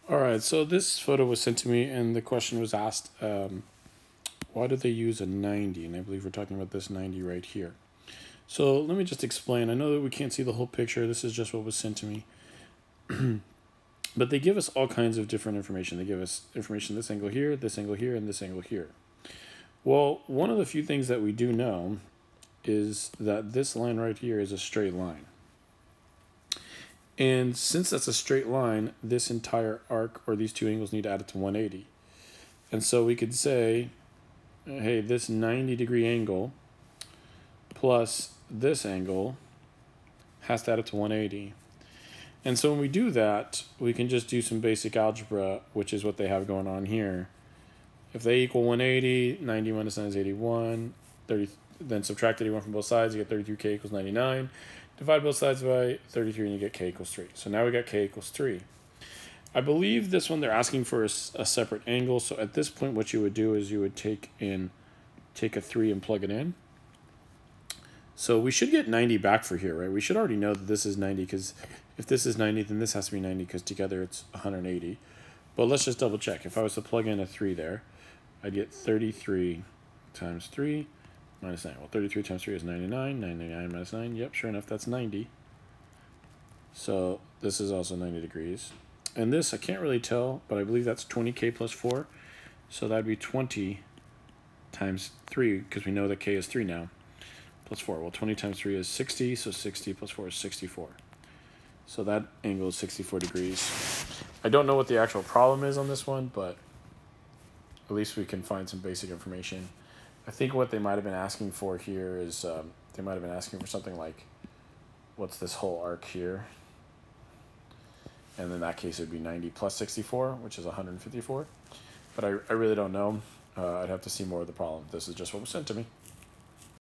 All right, so this photo was sent to me, and the question was asked, why did they use a 90? And I believe we're talking about this 90 right here. So let me just explain. I know that we can't see the whole picture. This is just what was sent to me. But they give us all kinds of different information. They give us information this angle here, this angle here, and this angle here. Well, one of the few things that we do know is that this line right here is a straight line. And since that's a straight line, this entire arc, or these two angles, need to add it to 180. And so we could say, hey, this 90-degree angle plus this angle has to add it to 180. And so when we do that, we can just do some basic algebra, which is what they have going on here. If they equal 180, 90 minus 9 is 81, 30, then subtract 81 from both sides, you get 33k equals 99. Divide both sides by 33 and you get k equals 3. So now we got k equals 3. I believe this one they're asking for a separate angle. So at this point what you would do is you would take a 3 and plug it in. So we should get 90 back for here, right? We should already know that this is 90, because if this is 90, then this has to be 90, because together it's 180. But let's just double check. If I was to plug in a 3 there, I'd get 33 times 3 minus 9. Well, 33 times 3 is 99. 99 minus 9. Yep, sure enough, that's 90. So this is also 90 degrees. And this, I can't really tell, but I believe that's 20k plus 4. So that'd be 20 times 3, because we know that k is 3 now, plus 4. Well, 20 times 3 is 60, so 60 plus 4 is 64. So that angle is 64 degrees. I don't know what the actual problem is on this one, but at least we can find some basic information. I think what they might have been asking for here is, they might have been asking for something like, what's this whole arc here? And in that case, it would be 90 plus 64, which is 154. But I really don't know. I'd have to see more of the problem. This is just what was sent to me.